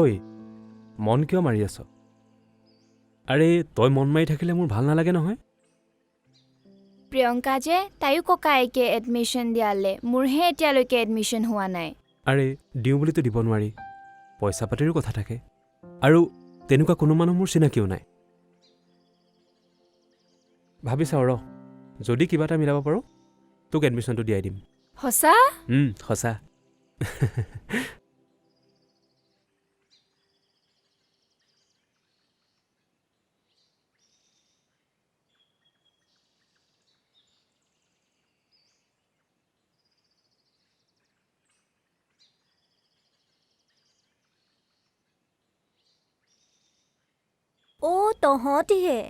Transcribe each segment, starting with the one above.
ঐ মন কিয় মাৰি আছ আৰে তই মন মাৰি থাকিলে মোৰ ভাল নালাগে নহয় প্ৰিয়ংকা যে তাইও ককায়েকে এডমিশ্যন দিয়ালে মোৰহে এতিয়ালৈকে এডমিশ্যন হোৱা নাই আৰে দিওঁ বুলিতো দিব নোৱাৰি পইচা পাতিৰো কথা থাকে আৰু তেনেকুৱা কোনো মানুহ মোৰ চিনাকিও নাই ভাবি চাওঁ ৰ যদি কিবা এটা মিলাব পাৰোঁ তোক এডমিশ্যনটো দিয়াই দিম সঁচা সঁচা তহঁতিহে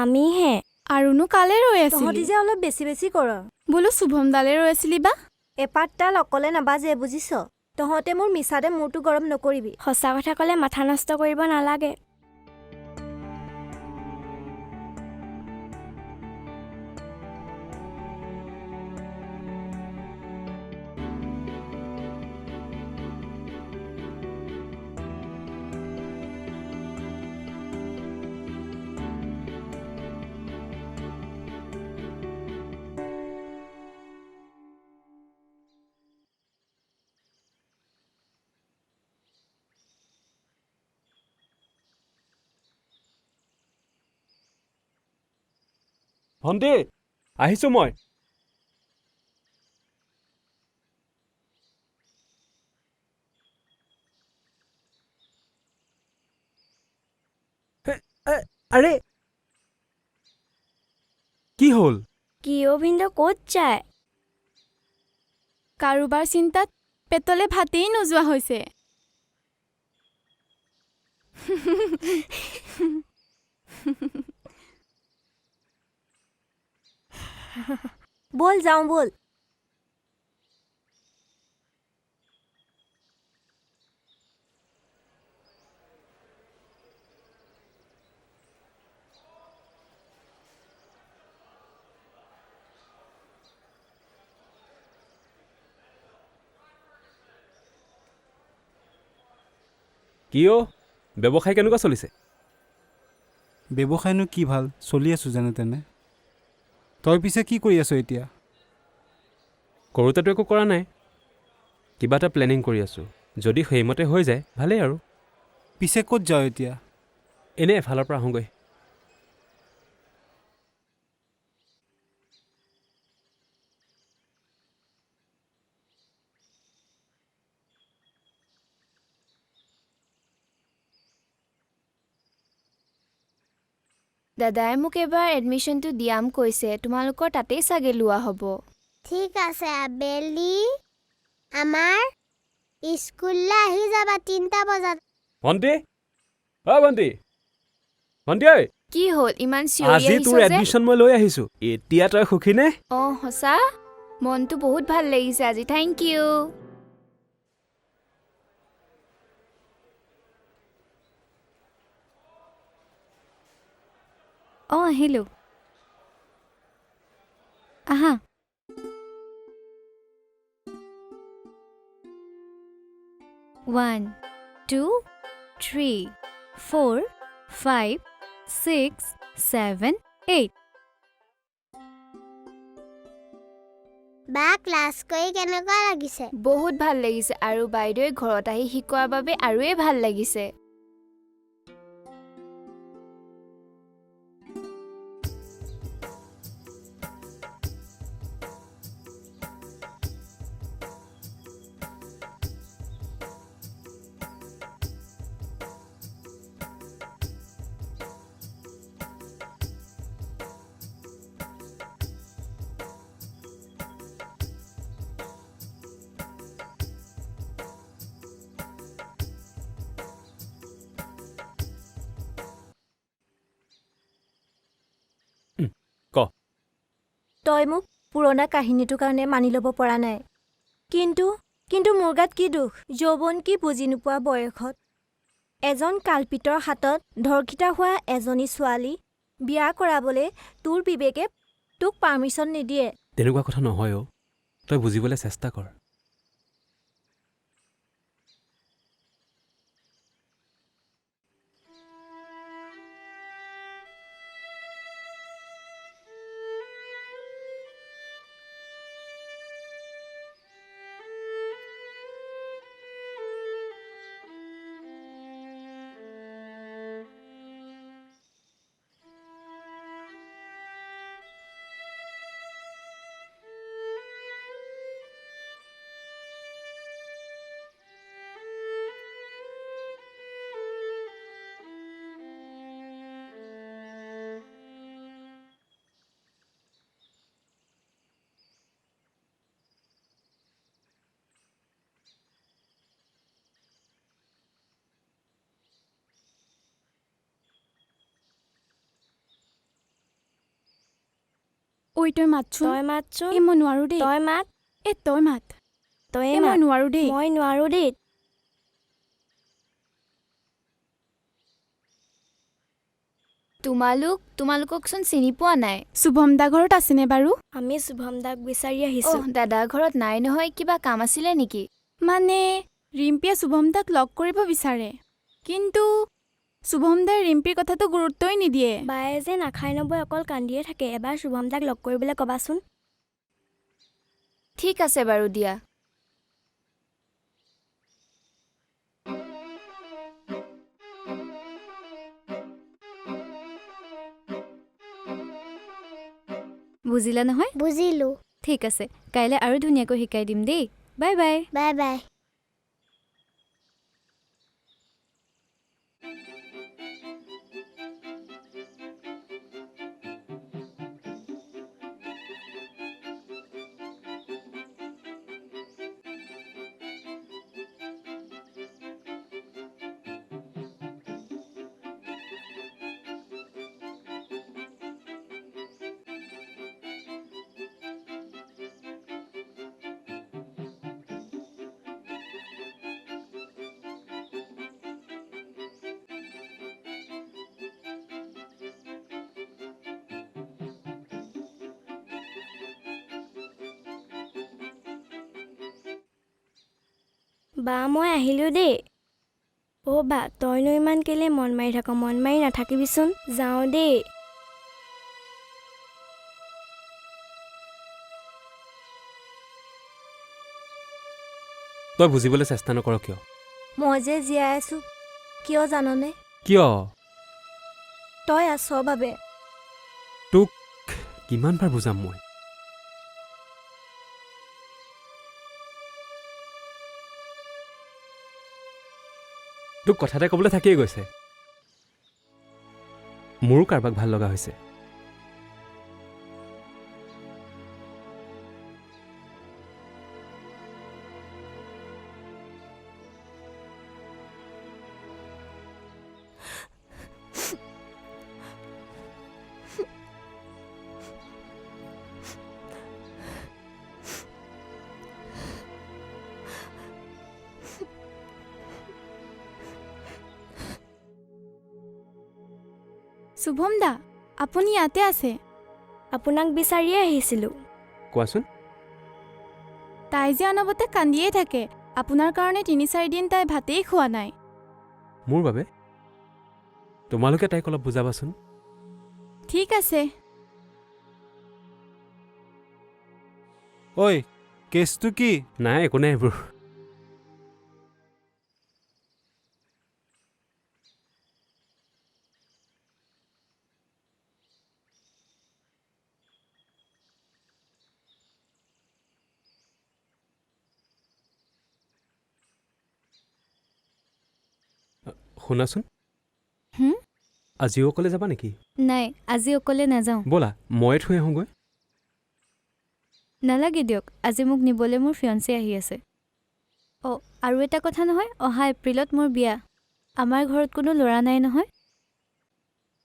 আমিহে আৰুনো কালে ৰৈ তহঁতি আছিলি যে অলপ বেছি বেছি কৰ বোলো শুভম দালে ৰৈ আছিলি বা এপাতডাল অকলে নাবাজে বুজিছ তহঁতে মোৰ মিছাতে মূৰটো গৰম নকৰিবি সঁচা কথা ক'লে মাথা নষ্ট কৰিব নালাগে ভণ্টি আহিছোঁ মই আৰে কি হ'ল কিয় ভিনদেউ ক'ত যায় কাৰোবাৰ চিন্তাত পেটলে ভাতেই নোযোৱা হৈছে বল যাওঁ বল কিয় ব্যৱসায় কেনেকুৱা চলিছে ব্যৱসায়নো কি ভাল চলি আছোঁ যেনে তেনে তই পিছে কি কৰি আছ এতিয়া কৰোঁতেতো একো কৰা নাই কিবা এটা প্লেনিং কৰি আছোঁ যদি সেইমতে হৈ যায় ভালেই আৰু পিছে ক'ত যাৱ এতিয়া এনেই এফালৰ পৰা আহোঁগৈ দাদাই মোক এবাৰ এডমিশ্যনটো দিয়াম কৈছে তোমালোকৰ তাতেই চাগে লোৱা হ'ব ঠিক আছে আবেলি আমাৰ স্কুললৈ আহি যাবা 3টা বজাত ভণ্টি ভণ্টি ভণ্টি ঐ কি হ'ল ইমান চিঞৰি আজি আহিছ তোৰ যে এডমিশ্যন মই লৈ আহিছোঁ এতিয়া তই সুখী নে সঁচা মনটো বহুত ভাল লাগিছে আজি থেংক ইউ আহিলো আহা 1 2 3 4 5 6 7 8 বা ক্লাছ কৰি কেনেকুৱা লাগিছে বহুত ভাল লাগিছে আৰু বাইদেৱে ঘৰত আহি শিকোৱাৰ বাবে আৰুৱে ভাল লাগিছে তই মোক পুৰণা কাহিনীটোৰ কাৰণে মানি ল'ব পৰা নাই কিন্তু মোৰ গাত কি দুখ যৌৱন কি বুজি নোপোৱা বয়সত এজন কালপিতৰ হাতত ধৰ্ষিত হোৱা এজনী ছোৱালী বিয়া কৰাবলৈ তোৰ বিবেকে তোক পাৰ্মিশ্যন নিদিয়ে তেনেকুৱা কথা নহয় তই বুজিবলৈ চেষ্টা কৰ ঐ তই মাতচোন তই মাতচোন এই মই নোৱাৰো দেই তই মাত এ তই মাত তই এই মই মাত নোৱাৰো দেই মই নোৱাৰো দেই তোমালোককচোন চিনি পোৱা নাই শুভম দা ঘৰত আছেনে বাৰু আমি শুভম দাক বিচাৰি অহ আহিছো দাদা ঘৰত নাই নহয় কিবা কাম আছিলে নেকি মানে ৰিম্পীয়ে শুভম দাক লগ কৰিব বিচাৰে কিন্তু শুভম দাই ৰিম্পীৰ কথাটো গুৰুত্বই নিদিয়ে বায়ে যে নাখাই নবই অকল কান্দিয়ে থাকে এবাৰ শুভম দাক লগ কৰিবলৈ কবাচোন ঠিক আছে বাৰু দিয়া বুজিলা নহয় বুজিলো ঠিক আছে কাইলৈ আৰু ধুনীয়াকৈ শিকাই দিম দেই বাই বাই বাই বাই বা মই আহিলো দেই অ' বা তইনো ইমান কেলে মন মাৰি থাক মন মাৰি নাথাকিবিচোন যাওঁ দেই তই বুজিবলৈ চেষ্টা নকৰ কিয় মই যে জীয়াই আছো কিয় জাননে কিয় তই আছ বাবে তোক কিমানবাৰ বুজাম মই তোক কথা এটা ক'বলৈ থাকিয়ে গৈছে মোৰো কাৰোবাক ভাল লগা হৈছে শুভম দা আপুনি ইয়াতে আছে আপোনাক বিচাৰিয়ে আহিছিলোঁ কোৱাচোন তাই যে অনবতে কান্দিয়ে থাকে আপোনাৰ কাৰণে ৩-৪ দিন তাই ভাতেই খোৱা নাই মোৰ বাবে তোমালোকে তাইক অলপ বুজাবাচোন ঠিক আছে ঐ কেছটো কি নাই একো নাই এইবোৰ শুনাচোন হুম? আজিও অকলে যাবা নেকি নাই আজি অকলে নাযাওঁ ব'লা ময়ে থৈ আহোঁগৈ নালাগে দিয়ক আজি মোক নিবলৈ মোৰ ফিয়ঞ্চে আহি আছে অঁ আৰু এটা কথা নহয় অহা এপ্ৰিলত মোৰ বিয়া আমাৰ ঘৰত কোনো ল'ৰা নাই নহয়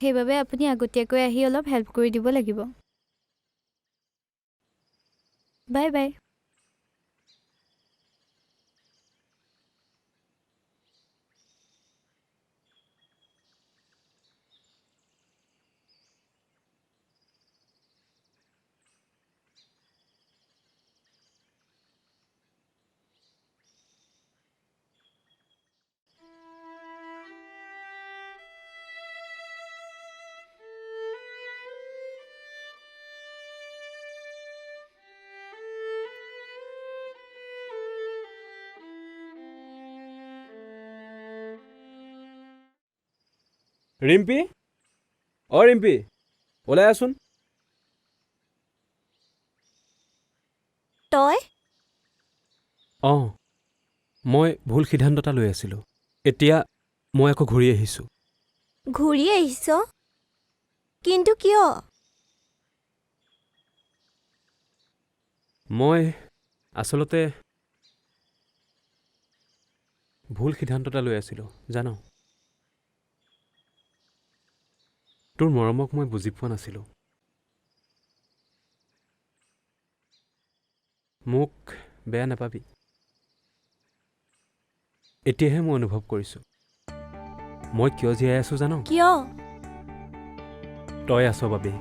সেইবাবে আপুনি আগতীয়াকৈ আহি অলপ হেল্প কৰি দিব লাগিব বাই বাই ৰিম্পী অ' ৰিম্পী ওলাই আছোন তই অঁ মই ভুল সিদ্ধান্ত এটা লৈ আছিলোঁ এতিয়া মই আকৌ ঘূৰি আহিছোঁ ঘূৰি আহিছ কিন্তু কিয় মই আচলতে ভুল সিদ্ধান্ত এটা লৈ আছিলোঁ জানো তোৰ মৰমক মই বুজি পোৱা নাছিলোঁ মোক বেয়া নাপাবি এতিয়াহে মই অনুভৱ কৰিছোঁ মই কিয় জীয়াই আছোঁ জানো কিয় তই আছ বাবে